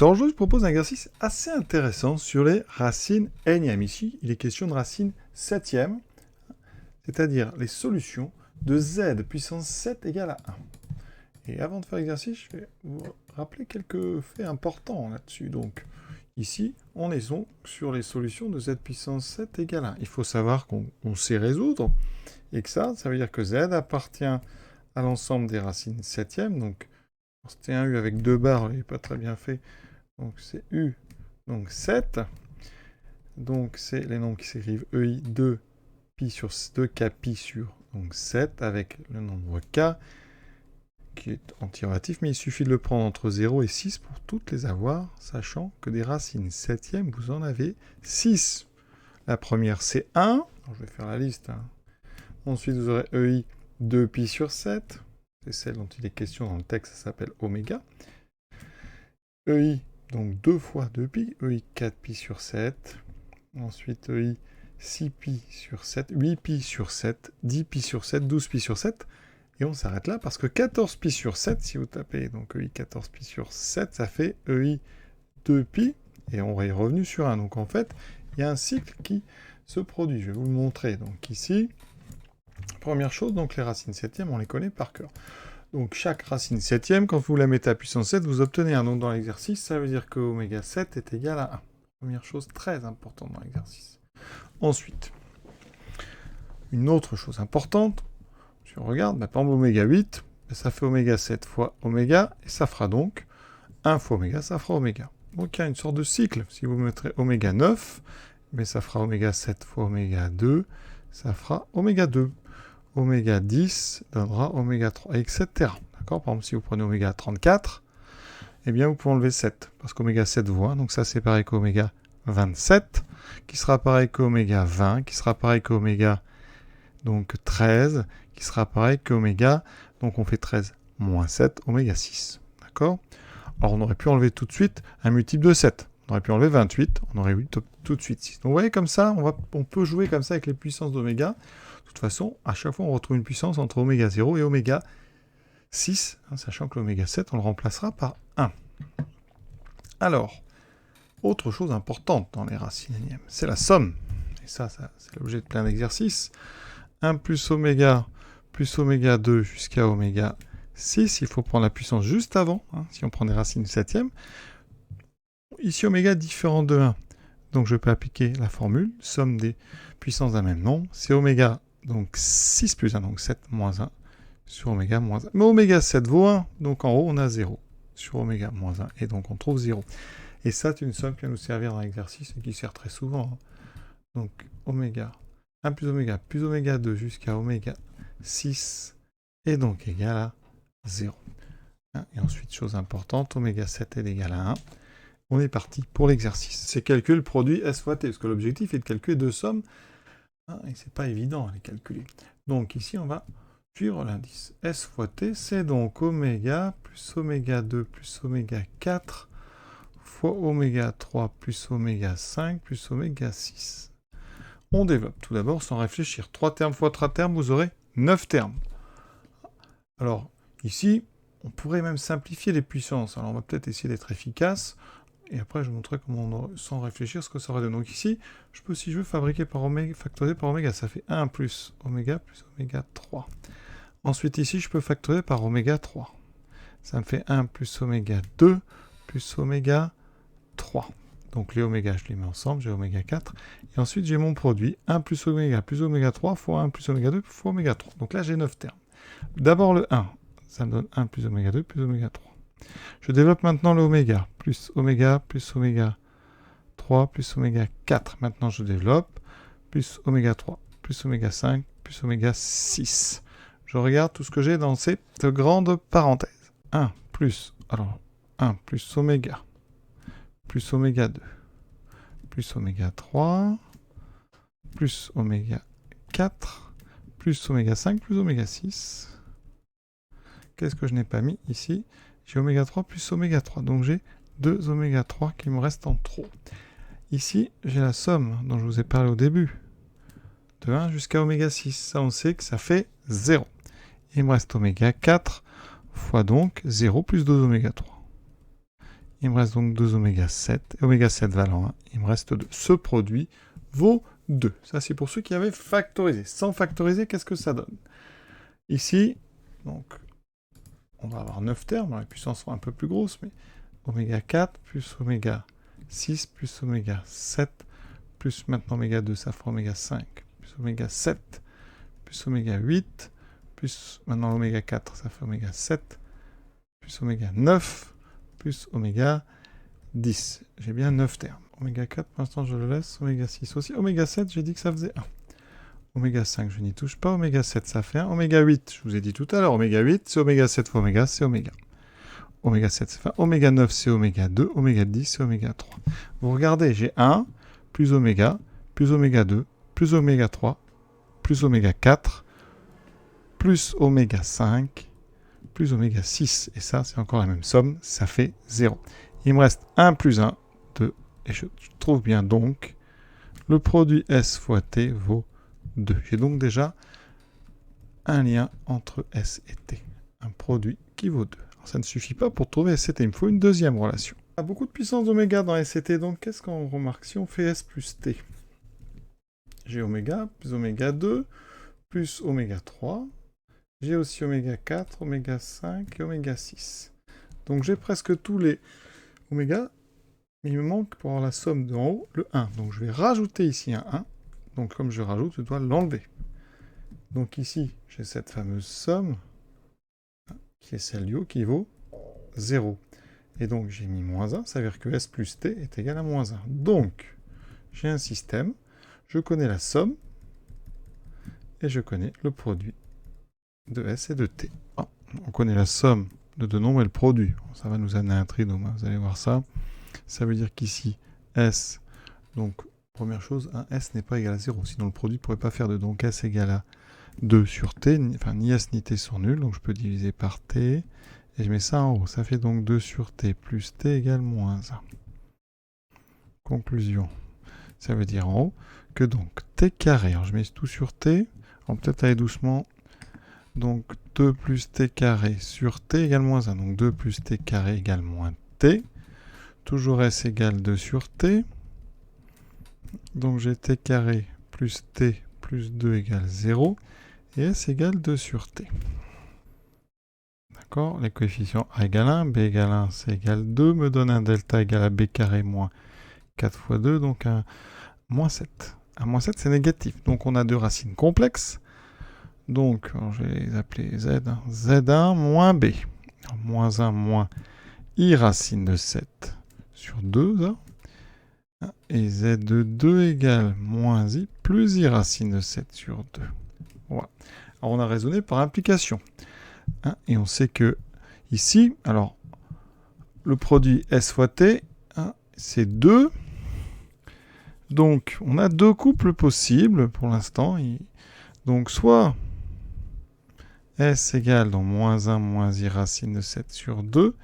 Alors aujourd'hui, je propose un exercice assez intéressant sur les racines énièmes. Ici, il est question de racines septièmes, c'est-à-dire les solutions de z puissance 7 égale à 1. Et avant de faire l'exercice, je vais vous rappeler quelques faits importants là-dessus. Donc, ici, on est donc sur les solutions de z puissance 7 égale à 1. Il faut savoir qu'on sait résoudre, et que ça veut dire que z appartient à l'ensemble des racines septièmes. Donc, c'était un U avec deux barres, il n'est pas très bien fait. Donc c'est U, donc 7. Donc c'est les nombres qui s'écrivent EI 2 pi sur 2k pi sur donc 7 avec le nombre k qui est anti-relatif, mais il suffit de le prendre entre 0 et 6 pour toutes les avoir, sachant que des racines septièmes, vous en avez 6. La première c'est 1, alors, je vais faire la liste. Ensuite vous aurez EI 2 pi sur 7, c'est celle dont il est question dans le texte, ça s'appelle oméga. EI donc 2 fois 2pi, EI 4pi sur 7, ensuite EI 6pi sur 7, 8pi sur 7, 10pi sur 7, 12pi sur 7, et on s'arrête là parce que 14pi sur 7, si vous tapez donc EI 14pi sur 7, ça fait EI 2pi, et on est revenu sur 1. Donc en fait, il y a un cycle qui se produit. Je vais vous le montrer. Donc ici, première chose, donc les racines septièmes, on les connaît par cœur. Donc chaque racine septième, quand vous la mettez à puissance 7, vous obtenez un. Donc dans l'exercice, ça veut dire que oméga 7 est égal à 1. Première chose très importante dans l'exercice. Ensuite, une autre chose importante, si on regarde, par exemple oméga 8, ça fait oméga 7 fois oméga, et ça fera donc 1 fois oméga, ça fera oméga. Donc il y a une sorte de cycle. Si vous mettrez oméga 9, mais ça fera oméga 7 fois oméga 2, ça fera oméga 2. Oméga 10 donnera oméga 3, etc. D'accord ? Par exemple, si vous prenez oméga 34, eh bien, vous pouvez enlever 7, parce qu'oméga 7 vaut 1, donc ça, c'est pareil qu'oméga 27, qui sera pareil qu'oméga 20, qui sera pareil qu'oméga donc 13, qui sera pareil qu'oméga, donc on fait 13 moins 7, oméga 6. D'accord ? Alors, on aurait pu enlever tout de suite un multiple de 7. On aurait pu enlever 28, on aurait eu tout de suite 6. Donc, vous voyez, comme ça, on peut jouer comme ça avec les puissances d'oméga. De toute façon, à chaque fois, on retrouve une puissance entre oméga 0 et oméga 6, sachant que l'oméga 7, on le remplacera par 1. Alors, autre chose importante dans les racines énièmes, c'est la somme. Et ça c'est l'objet de plein d'exercices. 1 plus oméga 2 jusqu'à oméga 6, il faut prendre la puissance juste avant, si on prend des racines septièmes. Ici, oméga différent de 1. Donc, je peux appliquer la formule, somme des puissances d'un même nombre, c'est oméga donc 6 plus 1, donc 7 moins 1 sur oméga moins 1. Mais oméga 7 vaut 1, donc en haut on a 0 sur oméga moins 1, et donc on trouve 0. Et ça, c'est une somme qui va nous servir dans l'exercice et qui sert très souvent. Donc oméga 1 plus oméga 2 jusqu'à oméga 6 est donc égal à 0. Et ensuite, chose importante, oméga 7 est égal à 1. On est parti pour l'exercice. C'est calcul produit S fois T, parce que l'objectif est de calculer deux sommes. Et c'est pas évident à les calculer. Donc ici, on va suivre l'indice. S fois T, c'est donc oméga plus oméga 2 plus oméga 4 fois oméga 3 plus oméga 5 plus oméga 6. On développe tout d'abord sans réfléchir. 3 termes fois 3 termes, vous aurez 9 termes. Alors ici, on pourrait même simplifier les puissances. Alors on va peut-être essayer d'être efficace. Et après, je vous montrerai comment, sans réfléchir, ce que ça aurait donné. Donc ici, je peux, si je veux, factoriser par oméga. Ça fait 1 plus oméga 3. Ensuite, ici, je peux factoriser par oméga 3. Ça me fait 1 plus oméga 2 plus oméga 3. Donc les oméga, je les mets ensemble, j'ai oméga 4. Et ensuite, j'ai mon produit, 1 plus oméga 3 fois 1 plus oméga 2 fois oméga 3. Donc là, j'ai 9 termes. D'abord le 1, ça me donne 1 plus oméga 2 plus oméga 3. Je développe maintenant l'oméga, plus oméga 3, plus oméga 4. Maintenant, je développe, plus oméga 3, plus oméga 5, plus oméga 6. Je regarde tout ce que j'ai dans cette grande parenthèse. 1 plus oméga 2, plus oméga 3, plus oméga 4, plus oméga 5, plus oméga 6. Qu'est-ce que je n'ai pas mis ici ? J'ai oméga 3 plus oméga 3. Donc j'ai 2 oméga 3 qui me restent en trop. Ici, j'ai la somme dont je vous ai parlé au début. De 1 jusqu'à oméga 6. Ça, on sait que ça fait 0. Il me reste oméga 4 fois donc 0 plus 2 oméga 3. Il me reste donc 2 oméga 7. Et oméga 7 valant 1, il me reste 2. Ce produit vaut 2. Ça, c'est pour ceux qui avaient factorisé. Sans factoriser, qu'est-ce que ça donne? Ici, donc, on va avoir 9 termes. Les puissances sont un peu plus grosses, mais oméga 4 plus oméga 6 plus oméga 7 plus maintenant oméga 2, ça fera oméga 5 plus oméga 7 plus oméga 8 plus maintenant oméga 4, ça fait oméga 7 plus oméga 9 plus oméga 10. J'ai bien 9 termes. Oméga 4, pour l'instant, je le laisse. Oméga 6 aussi. Oméga 7, j'ai dit que ça faisait 1. Oméga 5, je n'y touche pas. Oméga 7, ça fait 1. Oméga 8, je vous ai dit tout à l'heure. Oméga 8, c'est oméga 7 fois oméga, c'est oméga. Oméga 7, c'est 1. Oméga 9, c'est oméga 2. Oméga 10, c'est oméga 3. Vous regardez, j'ai 1 plus oméga 2, plus oméga 3, plus oméga 4, plus oméga 5, plus oméga 6. Et ça, c'est encore la même somme. Ça fait 0. Il me reste 1 plus 1, 2. Et je trouve bien donc, le produit S fois T vaut 2. J'ai donc déjà un lien entre S et T. Un produit qui vaut 2. Alors, ça ne suffit pas pour trouver S et T. Il me faut une deuxième relation. Il y a beaucoup de puissance d'oméga dans S et T. Donc, qu'est-ce qu'on remarque si on fait S plus T? J'ai oméga plus oméga 2 plus oméga 3. J'ai aussi oméga 4, oméga 5 et oméga 6. Donc, j'ai presque tous les oméga. Mais il me manque pour avoir la somme d'en haut, le 1. Donc je vais rajouter ici un 1. Donc comme je rajoute, je dois l'enlever. Donc ici, j'ai cette fameuse somme, qui est celle du haut, qui vaut 0. Et donc j'ai mis moins 1, ça veut dire que S plus T est égal à moins 1. Donc, j'ai un système, je connais la somme, et je connais le produit de S et de T. Ah, on connaît la somme de deux nombres et le produit. Ça va nous amener à un trinôme, vous allez voir ça. Ça veut dire qu'ici, S, donc, première chose, un S n'est pas égal à 0, sinon le produit ne pourrait pas faire 2. Donc S égale à 2 sur T, enfin ni S ni T sont nuls, donc je peux diviser par T, et je mets ça en haut. Ça fait donc 2 sur T plus T égale moins 1. Conclusion. Ça veut dire en haut que donc T carré, alors je mets tout sur T, on peut peut-être aller doucement, donc 2 plus T carré sur T égale moins 1, donc 2 plus T carré égale moins T. Toujours S égale 2 sur T. Donc j'ai T carré plus T plus 2 égale 0. Et S égale 2 sur T. D'accord? Les coefficients A égale 1, B égale 1, C égale 2 me donne un delta égal à B carré moins 4 fois 2, donc un moins 7. Un moins 7, c'est négatif. Donc on a deux racines complexes. Donc, je vais les appeler Z. Z1 moins B. Alors, moins 1 moins I racine de 7 sur 2. Et Z de 2 égale moins I plus I racine de 7 sur 2. Voilà. Alors on a raisonné par implication. Et on sait que ici, alors le produit S fois T, c'est 2. Donc on a deux couples possibles pour l'instant. Donc soit S égale donc moins 1 moins I racine de 7 sur 2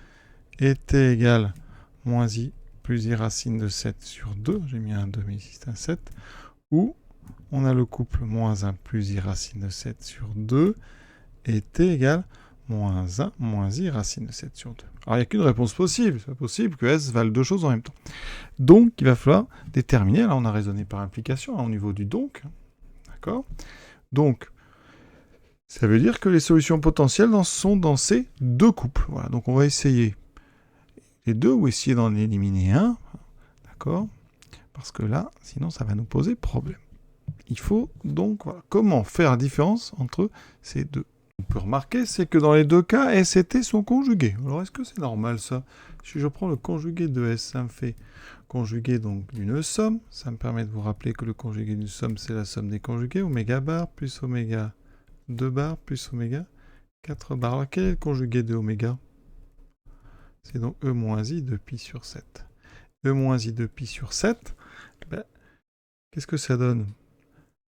et T égale moins I plus I racine de 7 sur 2, j'ai mis un 2 mais ici c'est un 7, ou on a le couple moins 1 plus I racine de 7 sur 2 et T égale moins 1 moins I racine de 7 sur 2. Alors il n'y a qu'une réponse possible, c'est pas possible que S valent deux choses en même temps. Donc il va falloir déterminer, là on a raisonné par implication au niveau du donc, d'accord? Donc ça veut dire que les solutions potentielles sont dans ces deux couples. Voilà, donc on va essayer les deux ou essayer d'en éliminer un, d'accord? Parce que là, sinon ça va nous poser problème. Il faut donc, voilà, comment faire la différence entre ces deux? On peut remarquer, c'est que dans les deux cas, S et T sont conjugués. Alors est-ce que c'est normal ça? Si je prends le conjugué de S, ça me fait conjugué donc d'une somme. Ça me permet de vous rappeler que le conjugué d'une somme, c'est la somme des conjugués, oméga bar plus oméga 2 bar plus oméga 4 bar. Alors quel est le conjugué de oméga? C'est donc E moins I de pi sur 7. E moins I de pi sur 7, ben, qu'est-ce que ça donne?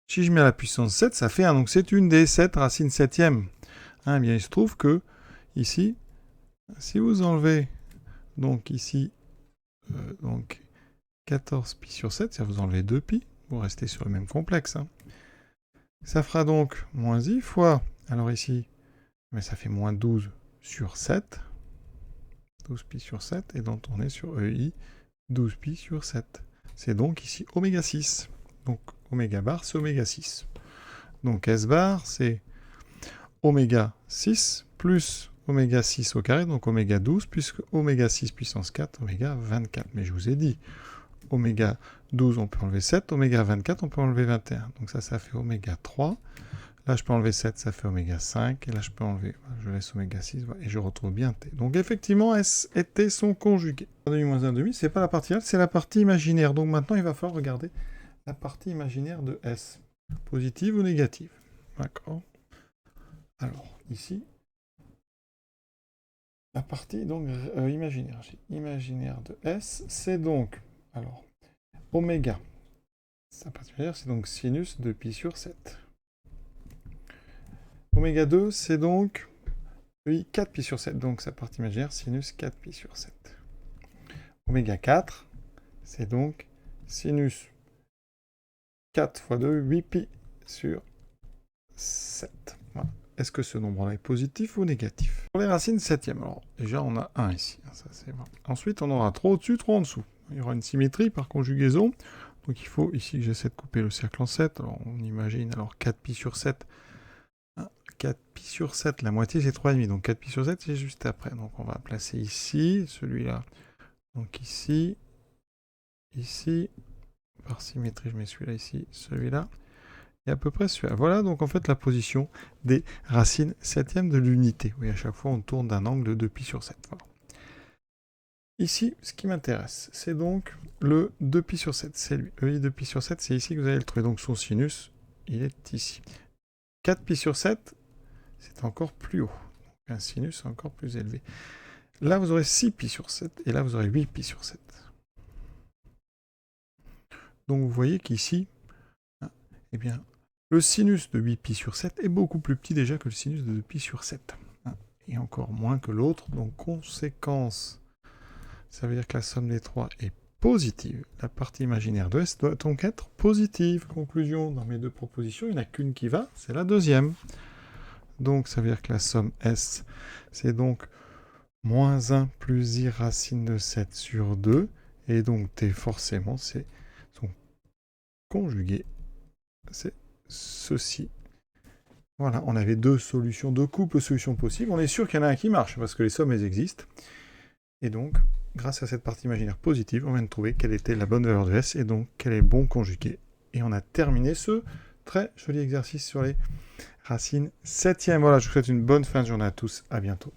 Si je mets à la puissance 7, ça fait 1. Donc c'est une des 7 racines septièmes. Bien, il se trouve que ici, si vous enlevez donc ici donc 14 pi sur 7, ça vous enlevez 2 pi, vous restez sur le même complexe. Ça fera donc moins I fois, alors ici, mais ça fait moins 12 sur 7. 12π sur 7, et donc on est sur EI 12π sur 7. C'est donc ici oméga 6. Donc oméga bar, c'est oméga 6. Donc S bar, c'est oméga 6 plus oméga 6 au carré, donc oméga 12, puisque oméga 6 puissance 4, oméga 24. Mais je vous ai dit, oméga 12, on peut enlever 7, oméga 24, on peut enlever 21. Donc ça fait oméga 3. Là, je peux enlever 7, ça fait oméga 5. Et là, je peux enlever, je laisse oméga 6, et je retrouve bien T. Donc effectivement, S et T sont conjugués. 1,5 moins 1,5, c'est pas la partie réelle, c'est la partie imaginaire. Donc maintenant, il va falloir regarder la partie imaginaire de S. Positive ou négative. D'accord. Alors, ici, la partie donc imaginaire. Imaginaire de S, c'est donc, alors, oméga. Sa partie imaginaire, c'est donc sinus de pi sur 7. Oméga 2, c'est donc 4pi sur 7. Donc sa partie imaginaire, sinus 4pi sur 7. Oméga 4, c'est donc sinus 4 fois 2, 8pi sur 7. Voilà. Est-ce que ce nombre-là est positif ou négatif? Pour les racines septièmes, alors déjà on a 1 ici. Ça, c'est bon. Ensuite on aura 3 au-dessus, 3 en dessous. Il y aura une symétrie par conjugaison. Donc il faut ici que j'essaie de couper le cercle en 7. Alors on imagine alors 4pi sur 7. 4pi sur 7, la moitié c'est 3,5. Donc 4pi sur 7 c'est juste après. Donc on va placer ici, celui-là. Donc ici, ici. Par symétrie je mets celui-là ici, celui-là. Et à peu près celui-là. Voilà donc en fait la position des racines septièmes de l'unité. Oui, à chaque fois on tourne d'un angle de 2pi sur 7. Voilà. Ici, ce qui m'intéresse, c'est donc le 2pi sur 7. C'est lui. EI 2pi sur 7, c'est ici que vous allez le trouver. Donc son sinus, il est ici. 4pi sur 7, c'est encore plus haut. Donc un sinus encore plus élevé. Là, vous aurez 6pi sur 7. Et là, vous aurez 8pi sur 7. Donc vous voyez qu'ici, eh bien, le sinus de 8pi sur 7 est beaucoup plus petit déjà que le sinus de 2pi sur 7. Et encore moins que l'autre. Donc conséquence, ça veut dire que la somme des trois est positive. La partie imaginaire de S doit donc être positive. Conclusion, dans mes deux propositions, il n'y en a qu'une qui va, c'est la deuxième. Donc ça veut dire que la somme S, c'est donc moins 1 plus I racine de 7 sur 2. Et donc T, forcément, c'est son conjugué. C'est ceci. Voilà, on avait deux solutions, deux couples solutions possibles. On est sûr qu'il y en a un qui marche, parce que les sommes, elles existent. Et donc, grâce à cette partie imaginaire positive, on vient de trouver quelle était la bonne valeur de S, et donc quel est le bon conjugué. Et on a terminé ce très joli exercice sur les racines septièmes. Voilà, je vous souhaite une bonne fin de journée à tous. À bientôt.